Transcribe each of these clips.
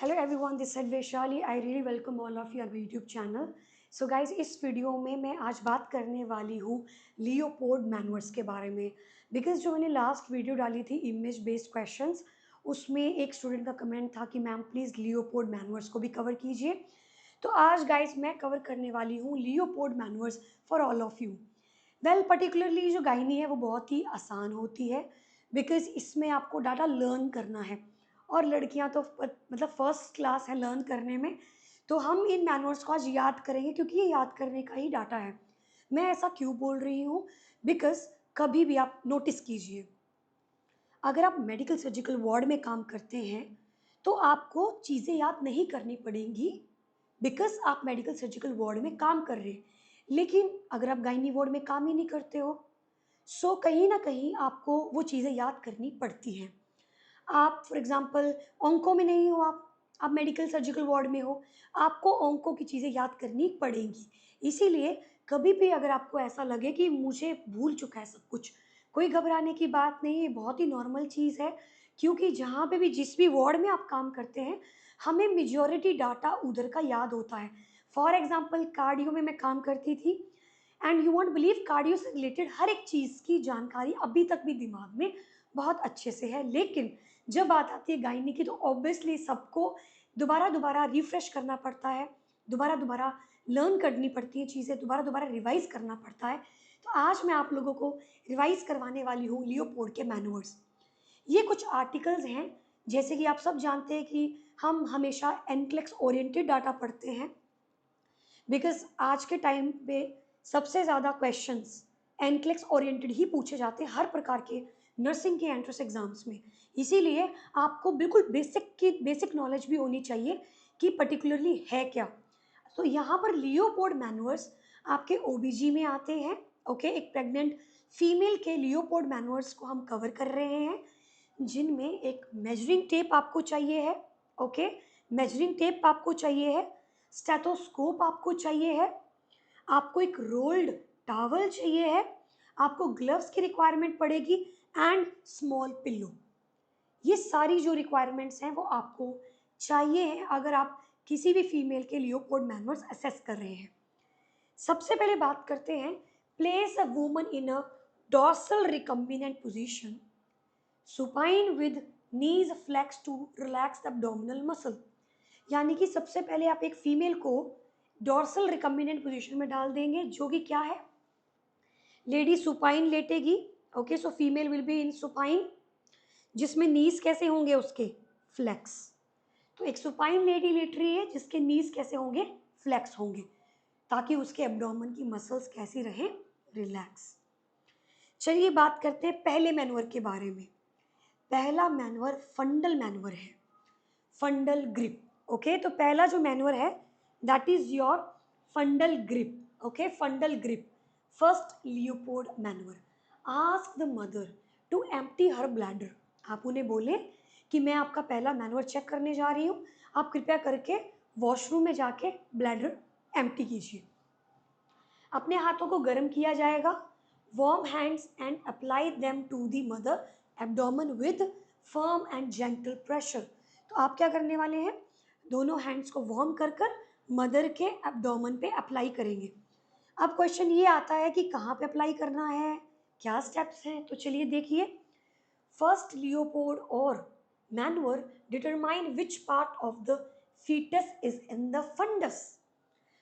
Hello everyone, this is Vaishali. I really welcome all of your YouTube channel. So guys, इस video में मैं आज बात करने वाली हूँ लियोपोल्ड मैनवर्स के बारे में। बिकॉज जो मैंने लास्ट वीडियो डाली थी इमेज बेस्ड क्वेश्चंस, उसमें एक स्टूडेंट का कमेंट था कि मैम प्लीज़ लियोपोल्ड मैनवर्स को भी कवर कीजिए। तो आज गाइज मैं कवर करने वाली हूँ Leopold मैनवर्स for all of you. Well, particularly जो गायनी है वो बहुत ही आसान होती है बिकॉज इसमें आपको डाटा लर्न करना है और लड़कियां तो मतलब फर्स्ट क्लास है लर्न करने में। तो हम इन मैनर्स को आज याद करेंगे क्योंकि ये याद करने का ही डाटा है। मैं ऐसा क्यों बोल रही हूँ? बिकॉज कभी भी आप नोटिस कीजिए, अगर आप मेडिकल सर्जिकल वार्ड में काम करते हैं तो आपको चीज़ें याद नहीं करनी पड़ेंगी बिकॉज आप मेडिकल सर्जिकल वार्ड में काम कर रहे हैं। लेकिन अगर आप गायनी वार्ड में काम ही नहीं करते हो, सो कहीं ना कहीं आपको वो चीज़ें याद करनी पड़ती हैं। आप फॉर एग्जांपल ओंको में नहीं हो, आप मेडिकल सर्जिकल वार्ड में हो, आपको ओंको की चीज़ें याद करनी पड़ेंगी। इसीलिए कभी भी अगर आपको ऐसा लगे कि मुझे भूल चुका है सब कुछ, कोई घबराने की बात नहीं है, बहुत ही नॉर्मल चीज़ है। क्योंकि जहाँ पे भी जिस भी वार्ड में आप काम करते हैं, हमें मेजॉरिटी डाटा उधर का याद होता है। फॉर एग्जांपल कार्डियो में मैं काम करती थी and you won't believe, cardio से रिलेटेड हर एक चीज़ की जानकारी अभी तक भी दिमाग में बहुत अच्छे से है। लेकिन जब बात आती है गायनी की तो ऑब्वियसली सबको दोबारा दोबारा रिफ्रेश करना पड़ता है, दोबारा दोबारा लर्न करनी पड़ती है चीज़ें, दोबारा दोबारा रिवाइज करना पड़ता है। तो आज मैं आप लोगों को रिवाइज करवाने वाली हूँ लियोपोल्ड के मैनुअर्स। ये कुछ आर्टिकल्स हैं, जैसे कि आप सब जानते हैं कि हम हमेशा एनक्लेक्स ओरिएंटेड डाटा पढ़ते हैं बिकॉज आज के टाइम पे सबसे ज़्यादा क्वेश्चंस एनक्लेक्स ओरिएंटेड ही पूछे जाते हैं हर प्रकार के नर्सिंग के एंट्रेंस एग्जाम्स में। इसीलिए आपको बिल्कुल बेसिक नॉलेज भी होनी चाहिए कि पर्टिकुलरली है क्या। तो यहाँ पर लियोपोल्ड मैनुअर्स आपके ओबीजी में आते हैं। ओके, एक प्रेग्नेंट फीमेल के लियोपोल्ड मैनुअर्स को हम कवर कर रहे हैं, जिनमें एक मेजरिंग टेप आपको चाहिए है। ओके, मेजरिंग टेप आपको चाहिए है, स्टेथोस्कोप आपको चाहिए है, आपको एक रोल्ड टॉवल चाहिए है, आपको ग्लव्स की रिक्वायरमेंट पड़ेगी एंड स्मॉल पिल्लो। ये सारी जो रिक्वायरमेंट्स हैं वो आपको चाहिए है अगर आप किसी भी फीमेल के लियोपोल्ड मैनुअर्स असेस कर रहे हैं। सबसे पहले बात करते हैं, place a woman in a dorsal recumbent position supine with knees flex to relax the abdominal muscle. यानी कि सबसे पहले आप एक फीमेल को डॉर्सल रिकम्बिनेंट पोजीशन में डाल देंगे, जो कि क्या है, लेडी सुपाइन लेटेगी। Okay, so female will be in supine, जिसमें नीज कैसे होंगे उसके, फ्लेक्स। तो एक सुपाइन लेडी लेट रही है जिसके नीज कैसे होंगे, फ्लेक्स होंगे, ताकि उसके एब्डोमेन की मसल्स कैसी रहे, रिलैक्स। चलिए बात करते हैं पहले मैनुअर के बारे में। पहला मैनुअर फंडल मैनुअर है, फंडल ग्रिप। ओके, तो पहला जो मैनुअर है that is your fundal grip. Okay, fundal grip, first Leopold manoeuvre. Ask the mother to empty her bladder. आप उन्हें बोले कि मैं आपका पहला मैनुअर चेक करने जा रही हूँ, आप कृपया करके वॉशरूम में जाके ब्लैडर एम्प्टी कीजिए। अपने हाथों को गर्म किया जाएगा, warm hands and apply them to the mother abdomen with firm and gentle pressure. तो आप क्या करने वाले हैं, दोनों हैंड्स को वार्म कर कर मदर के एब्डोमेन पे अप्लाई करेंगे। अब क्वेश्चन ये आता है कि कहाँ पे अप्लाई करना है, क्या स्टेप्स हैं, तो चलिए देखिए। फर्स्ट लियोपोल्ड और manoeuvre determine which part of the fetus is in the fundus.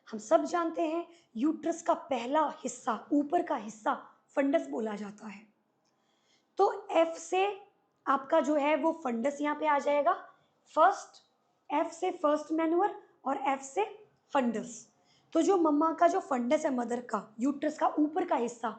हम सब जानते हैं यूट्रस का पहला हिस्सा, ऊपर का हिस्सा फंडस बोला जाता है। तो एफ से आपका जो है वो फंडस यहाँ पे आ जाएगा। फर्स्ट, एफ से फर्स्ट मैनुअर और एफ से फंडस। तो जो मम्मा का जो फंडस है, मदर का यूट्रस का ऊपर का हिस्सा,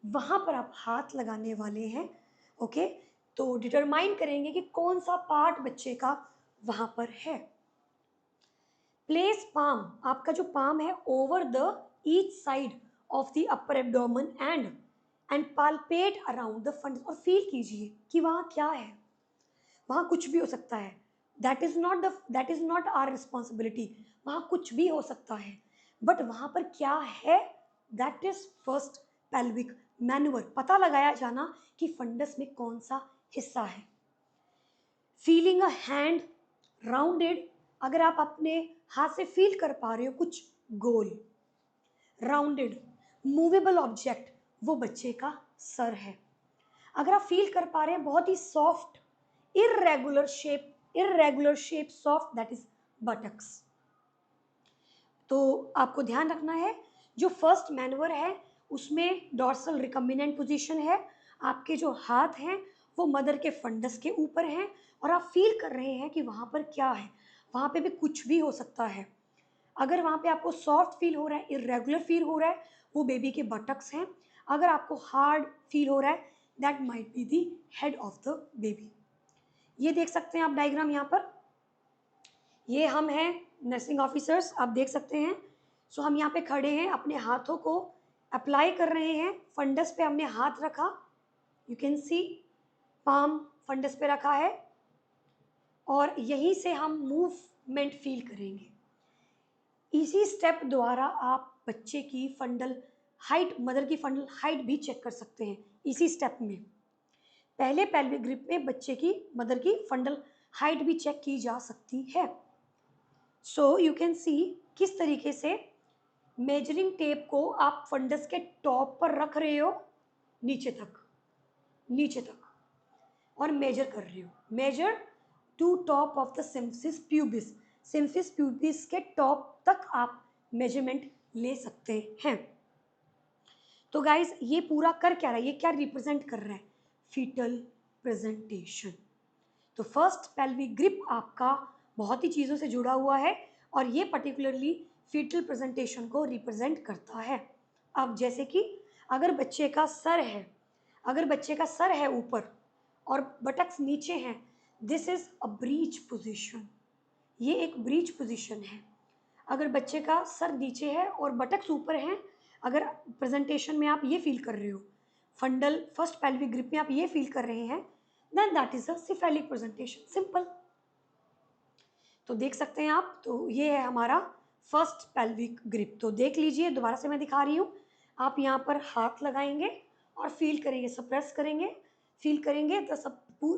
वहां पर आप हाथ लगाने वाले हैं। ओके, तो डिटरमाइन करेंगे कि कौन सा पार्ट बच्चे का वहां पर है। प्लेस पाम, आपका जो पाम है, over the each side of the upper abdomen and palpate around the fund, और फील कीजिए कि वहाँ क्या है। वहाँ कुछ भी हो सकता है, that is not our responsibility. वहाँ कुछ भी हो सकता है, बट वहाँ पर क्या है, that is first pelvic manure. पता लगाया जाना कि फंडस में कौन सा हिस्सा है। फीलिंग अ हैंड राउंडेड अगर आप अपने हाथ से फील कर पा रहे हो कुछ गोल, राउंडेड, मूवेबल ऑब्जेक्ट, वो बच्चे का सर है। अगर आप फील कर पा रहे हैं बहुत ही soft irregular shape soft, that is buttocks. तो आपको ध्यान रखना है, जो फर्स्ट मैनवर है उसमें डॉर्सल रिकम्बिनेंट पोजीशन है। आपके जो हाथ हैं वो मदर के फंडस के ऊपर हैं और आप फील कर रहे हैं कि वहाँ पर क्या है, वहाँ पे भी कुछ भी हो सकता है। अगर वहाँ पे आपको सॉफ्ट फील हो रहा है, इरेगुलर फील हो रहा है, वो बेबी के बटक्स हैं। अगर आपको हार्ड फील हो रहा है, that might be the head of the baby. ये देख सकते हैं आप डायग्राम यहाँ पर, ये हम हैं नर्सिंग ऑफिसर्स, आप देख सकते हैं। सो हम यहाँ पे खड़े हैं, अपने हाथों को अप्लाई कर रहे हैं, फंडस पे हमने हाथ रखा, you can see palm fundus पे रखा है और यहीं से हम मूवमेंट फील करेंगे। इसी स्टेप द्वारा आप बच्चे की फंडल हाइट, मदर की फंडल हाइट भी चेक कर सकते हैं इसी स्टेप में। पहले पेल्विक ग्रिप में बच्चे की मदर की फंडल हाइट भी चेक की जा सकती है। सो यू कैन सी किस तरीके से मेजरिंग टेप को आप फंडस के टॉप पर रख रहे हो, नीचे तक और मेजर कर रहे हो। Measure to top of the symphysis pubis, symphysis pubis के टॉप तक आप मेजरमेंट ले सकते हैं। तो गाइज ये पूरा कर क्या रहा है, ये क्या रिप्रेजेंट कर रहा है, फीटल प्रेजेंटेशन। तो फर्स्ट पेल्विक ग्रिप आपका बहुत ही चीज़ों से जुड़ा हुआ है और ये पर्टिकुलरली फीटल प्रेजेंटेशन को रिप्रेजेंट करता है। अब जैसे कि अगर बच्चे का सर है ऊपर और बटक्स नीचे हैं, this is a breach position, ये एक ब्रीच पोजीशन है। अगर बच्चे का सर नीचे है और बटक्स ऊपर हैं, अगर प्रेजेंटेशन में आप ये फील कर रहे हो, फंडल फर्स्ट पेल्विक ग्रिप में आप ये फील कर रहे हैं, then that is a cephalic presentation, simple. तो देख सकते हैं आप, तो ये है हमारा फर्स्ट पेल्विक ग्रिप। तो देख लीजिए, दोबारा से मैं दिखा रही हूँ, आप यहाँ पर हाथ लगाएंगे और फील करेंगे, सप्रेस करेंगे, फील करेंगे, the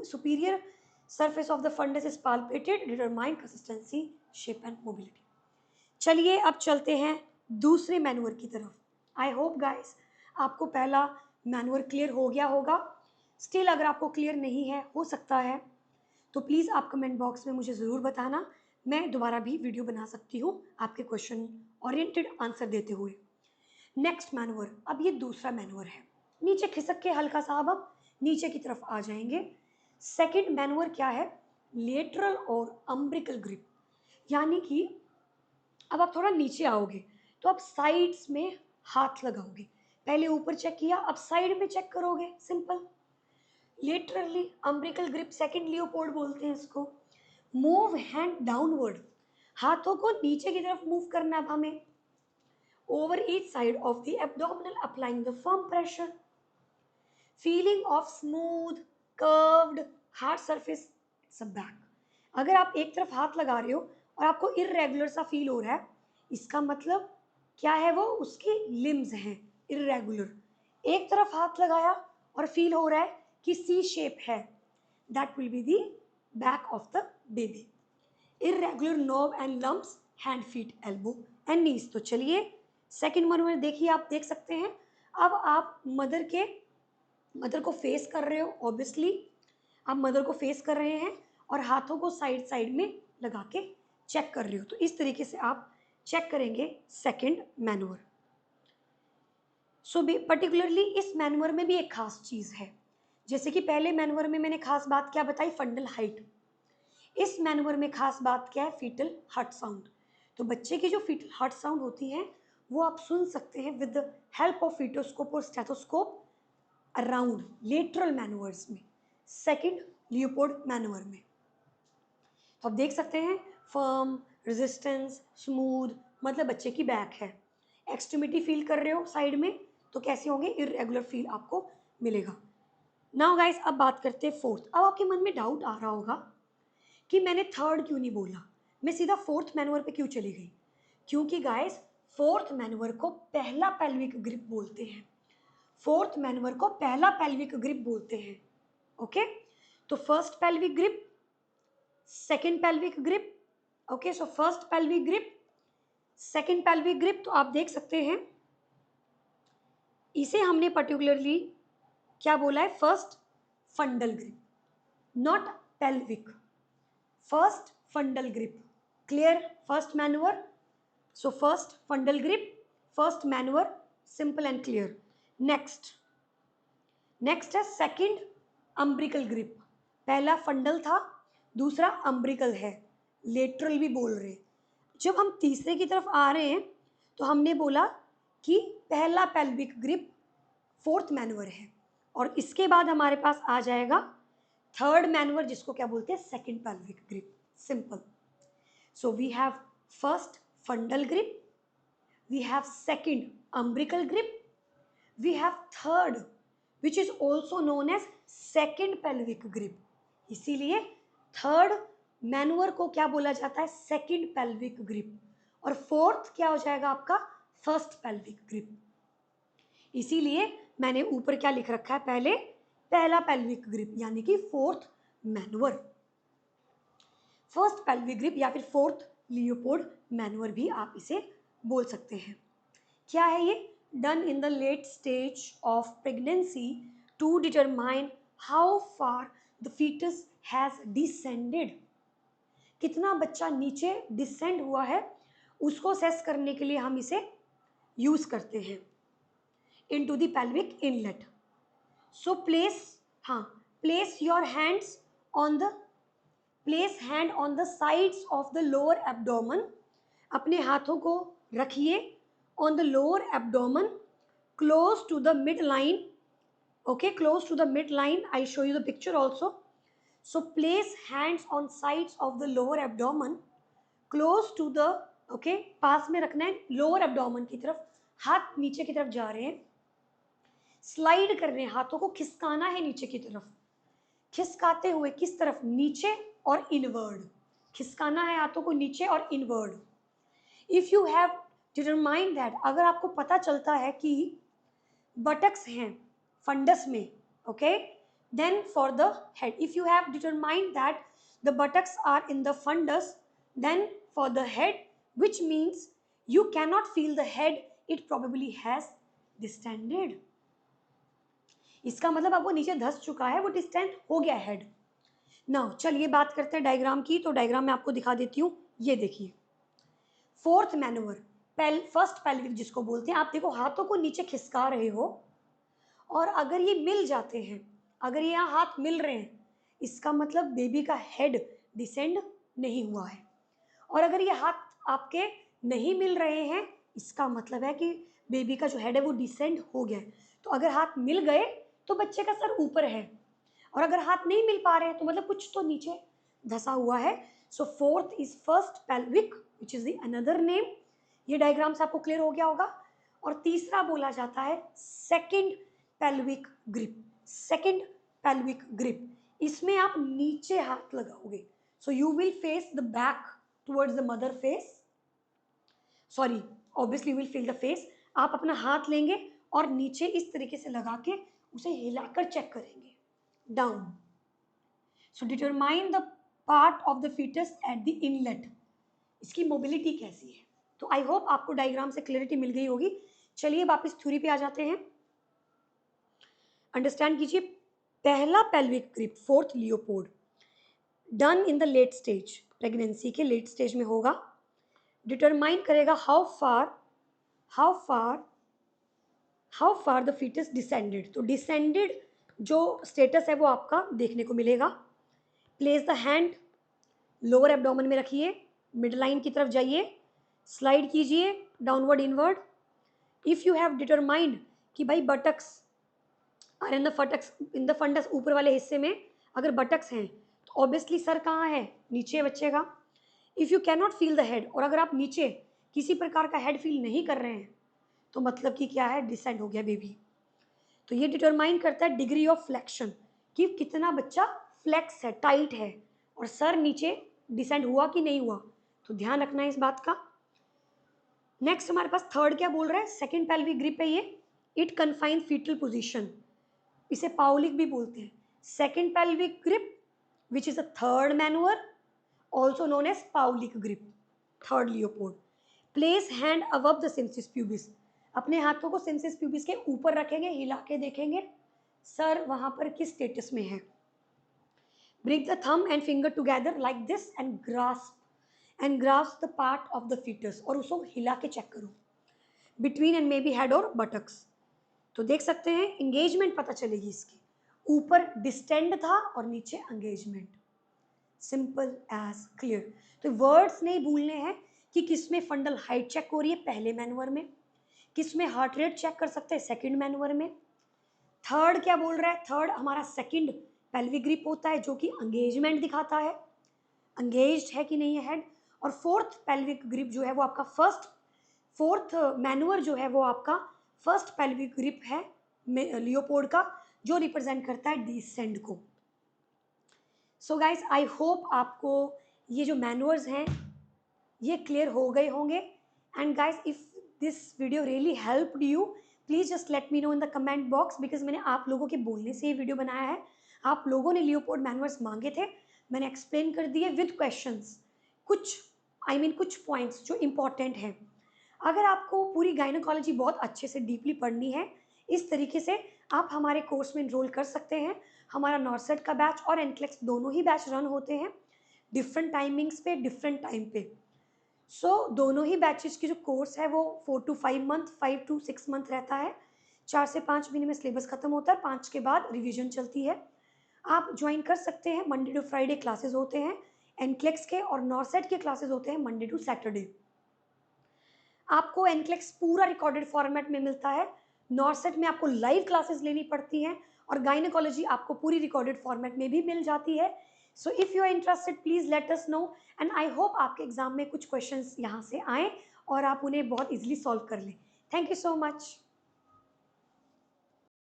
superior surface of the fundus is palpated, determine consistency, shape and mobility। चलिए अब चलते हैं दूसरे मैनुअर की तरफ। आई होप गाइस आपको पहला मैनुअर क्लियर हो गया होगा। स्टिल अगर आपको क्लियर नहीं है, हो सकता है, तो प्लीज़ आप कमेंट बॉक्स में मुझे ज़रूर बताना, मैं दोबारा भी वीडियो बना सकती हूँ आपके क्वेश्चन ओरिएंटेड आंसर देते हुए। नेक्स्ट मैनुअर, अब ये दूसरा मैनुअर है, नीचे खिसक के हल्का सा अब हम नीचे की तरफ आ जाएंगे। सेकेंड मैनुअर क्या है, लेटरल और अम्ब्रिकल ग्रिप, यानी कि अब आप थोड़ा नीचे आओगे तो आप साइड्स में हाथ लगाओगे, पहले ऊपर चेक किया, अब साइड में चेक करोगे, simple. Laterally umbilical grip, second Leopold बोलते हैं इसको। मूव हैंड डाउनवर्ड, हाथों को नीचे की तरफ मूव करना अब हमें, over each side of the abdominal, applying the firm pressure, feeling of smooth curved hard surface, it's a back। अगर आप एक तरफ हाथ लगा रहे हो और आपको इरेगुलर सा फील हो रहा है, इसका मतलब क्या है, वो उसकी लिम्स हैं इरेगुलर। एक तरफ हाथ लगाया और फील हो रहा है कि सी शेप है, that will be the back of the baby. Irregular nerve and lumps, hand feet elbow and knees. तो चलिए सेकेंड मैनुअर देखिए, आप देख सकते हैं। अब आप मदर को फेस कर रहे हो, ऑब्वियसली आप मदर को फेस कर रहे हैं और हाथों को साइड में लगा के चेक कर रहे हो। तो इस तरीके से आप चेक करेंगे सेकेंड मैनुअर। सो पर्टिकुलरली इस मैनुअर में भी एक खास चीज़ है, जैसे कि पहले मैनुअर में मैंने खास बात क्या बताई, फंडल हाइट। इस मैनुअर में खास बात क्या है, फीटल हार्ट साउंड। तो बच्चे की जो फीटल हार्ट साउंड होती है वो आप सुन सकते हैं विद द हेल्प ऑफ फीटोस्कोप और स्टेथोस्कोप अराउंड लेटरल मैनुअर्स में, सेकंड लियोपोल्ड मैनुअर में। तो आप देख सकते हैं फर्म, रेजिस्टेंस, स्मूथ, मतलब बच्चे की बैक है। एक्सट्रीमिटी फील कर रहे हो साइड में, तो कैसे होंगे, इरेगुलर फील आपको मिलेगा। नाउ गाइस अब बात करते हैं फोर्थ। अब आपके मन में डाउट आ रहा होगा कि मैंने थर्ड क्यों नहीं बोला, मैं सीधा फोर्थ मैनुअर पे क्यों चली गई। क्योंकि गाइस फोर्थ मैनुअर को पहला पेल्विक ग्रिप बोलते हैं, फोर्थ मैनुअर को पहला पेल्विक ग्रिप बोलते हैं। ओके, तो first pelvic grip, second pelvic grip, okay, so first pelvic grip, second pelvic grip, तो आप देख सकते हैं इसे हमने पर्टिकुलरली क्या बोला है, first fundal grip, not pelvic, first fundal grip. Clear? First manure, so first fundal grip, first manure, simple and clear. Next है सेकंड अम्ब्रिकल ग्रिप। पहला फंडल था, दूसरा अम्ब्रिकल है, लेटरल भी बोल रहे। जब हम तीसरे की तरफ आ रहे हैं तो हमने बोला कि पहला पेल्विक ग्रिप फोर्थ मैनुअर है, और इसके बाद हमारे पास आ जाएगा थर्ड मैनुअर, जिसको क्या बोलते हैं, second pelvic grip. Simple. So we have first fundal grip, we have second umbilical grip, we have third which is also known as second pelvic grip। इसीलिए थर्ड मैनुअर को क्या बोला जाता है, सेकंड पेल्विक ग्रिप, और fourth क्या हो जाएगा आपका, फर्स्ट पेल्विक ग्रिप। इसीलिए मैंने ऊपर क्या लिख रखा है, पहले पहला पेल्विक ग्रिप यानी कि fourth manure, first pelvic grip या फिर फोर्थ लियोपोल्ड मैनुअर भी आप इसे बोल सकते हैं। क्या है ये? Done in the late stage of pregnancy to determine how far the fetus has descended. कितना बच्चा नीचे डिसेंड हुआ है उसको सेस करने के लिए हम इसे यूज करते हैं। Into the pelvic inlet. So place your hands on the place hand on the sides of the lower abdomen. अपने हाथों को रखिए on the lower abdomen, close to the mid line. Okay, close to the midline. I'll show you the picture also. So place hands on sides of the lower abdomen, close to the, okay, पास में रखना है lower abdomen की तरफ, हाथ नीचे की तरफ जा रहे हैं, स्लाइड कर रहे हैं, हाथों को खिसकाना है नीचे की तरफ। खिसकाते हुए किस तरफ? नीचे और इनवर्ड। खिसकाना है हाथों को नीचे और inward. If you have determined that, अगर आपको पता चलता है कि बटक्स हैं फंडस में, okay, then for the head, if you have determined that the buttocks are in the fundus, then for the head, which means you cannot feel the head, it probably has distended। इसका मतलब आपको नीचे धस चुका है, वो distend हो गया head. Now चलिए बात करते हैं डायग्राम की, तो डायग्राम में आपको दिखा देती हूँ। ये देखिए फोर्थ मैनुअर, फर्स्ट पेल्विक जिसको बोलते हैं। आप देखो हाथों को नीचे खिसका रहे हो, और अगर ये मिल जाते हैं, अगर ये यहाँ हाथ मिल रहे हैं, इसका मतलब बेबी का हेड डिसेंड नहीं हुआ है। और अगर ये हाथ आपके नहीं मिल रहे हैं, इसका मतलब है कि बेबी का जो हेड है वो डिसेंड हो गया है। तो अगर हाथ मिल गए तो बच्चे का सर ऊपर है, और अगर हाथ नहीं मिल पा रहे हैं तो मतलब कुछ तो नीचे धसा हुआ है। So fourth is first pelvic which is the another name. ये डायग्राम से आपको क्लियर हो गया होगा। और तीसरा बोला जाता है second pelvic grip. Second pelvic grip, इसमें आप नीचे हाथ लगाओगे। So you will face the back towards the mother face, sorry obviously you will feel the face. आप अपना हाथ लेंगे और नीचे इस तरीके से लगा के उसे हिलाकर चेक करेंगे down. So determine the part of the fetus at the inlet. इसकी मोबिलिटी कैसी है? तो आई होप आपको डायग्राम से क्लियरिटी मिल गई होगी। चलिए वापस थ्योरी पे आ जाते हैं। अंडरस्टैंड कीजिए, पहला pelvic grip fourth Leopold done in the late stage, pregnancy के लेट स्टेज में होगा। डिटरमाइन करेगा how far the fetus descended. तो डिसेंडेड जो स्टेटस है वो आपका देखने को मिलेगा। Place the hand lower abdomen में रखिए, मिड लाइन की तरफ जाइए, स्लाइड कीजिए downward inward. If you have determined कि भाई बटक्स और इन द फंडस ऊपर वाले हिस्से में अगर बटक्स हैं तो ऑब्वियसली सर कहाँ है? नीचे बच्चे का। If you can not feel the head, और अगर आप नीचे किसी प्रकार का हेड फील नहीं कर रहे हैं तो मतलब कि क्या है? डिसेंड हो गया बेबी। तो ये डिटरमाइन करता है डिग्री ऑफ फ्लेक्शन, कि कितना बच्चा फ्लेक्स है, टाइट है, और सर नीचे डिसेंड हुआ कि नहीं हुआ। तो ध्यान रखना है इस बात का। नेक्स्ट हमारे पास थर्ड क्या बोल रहा है? सेकेंड पेल्विक ग्रिप है ये। इट कन्फाइन फीटल पोजिशन, इसे पाउलिक भी बोलते हैं। Second pelvic grip which is a third manoeuvre, also known as Pawlik grip. Third Leopold, place hand above the symphysis pubis, अपने हाथों को सिम्सिस प्यूबिस के ऊपर रखेंगे, हिला के देखेंगे सर वहां पर किस स्टेटस में है। Bring the thumb and finger together like this and grasp the part of the fetus, और उसको हिला के चेक करो between and may be head और बटक्स। तो देख सकते हैं एंगेजमेंट पता चलेगी इसकी, ऊपर डिस्टेंड था और नीचे एंगेजमेंट। Simple as clear. तो वर्ड्स नहीं भूलने हैं कि किसमें फंडल हाइट चेक हो रही है पहले मैनुअर में, किसमें हार्ट रेट चेक कर सकते हैं सेकंड मैनुअर में। थर्ड क्या बोल रहा है, थर्ड हमारा सेकंड पेल्विक ग्रिप होता है जो कि एंगेजमेंट दिखाता है, एंगेज्ड है कि नहीं है हेड। और फोर्थ पेल्विक ग्रिप जो है वो आपका फोर्थ मैनुअर जो है वो आपका फर्स्ट पेल्विक ग्रिप है लियोपोड का, जो रिप्रेजेंट करता है डिसेंड को। सो गाइज आई होप आपको ये जो मैनुअर्स हैं ये क्लियर हो गए होंगे। And guys if this video really helped you, please just let me know in the comment box, because मैंने आप लोगों के बोलने से ये वीडियो बनाया है। आप लोगों ने लियोपोड मैनुअर्स मांगे थे, मैंने एक्सप्लेन कर दिए विद क्वेश्चंस, कुछ पॉइंट्स जो इंपॉर्टेंट हैं। अगर आपको पूरी गायनोकोलॉजी बहुत अच्छे से डीपली पढ़नी है इस तरीके से, आप हमारे कोर्स में इनरोल कर सकते हैं। हमारा नॉर्सेट का बैच और एनक्लेक्स दोनों ही बैच रन होते हैं डिफरेंट टाइमिंग्स पे, डिफरेंट टाइम पे। सो दोनों ही बैचेस की जो कोर्स है वो 4 to 5 मंथ, 5 to 6 मंथ रहता है। 4 से 5 महीने में सिलेबस खत्म होता है, 5 के बाद रिविजन चलती है। आप ज्वाइन कर सकते हैं, मंडे टू फ्राइडे क्लासेस होते हैं एनक्लेक्स के, और नॉर्सेट के क्लासेस होते हैं मंडे टू सैटरडे। आपको एनक्लेक्स पूरा रिकॉर्डेड फॉर्मेट में मिलता है, नॉर्सेट में आपको लाइव क्लासेस लेनी पड़ती हैं, और गायनेकोलॉजी आपको पूरी रिकॉर्डेड फॉर्मेट में भी मिल जाती है। So if you are interested please let us know, and I hope आपके एग्जाम में कुछ क्वेश्चंस यहाँ से आएँ और आप उन्हें बहुत इजीली सॉल्व कर लें। Thank you so much.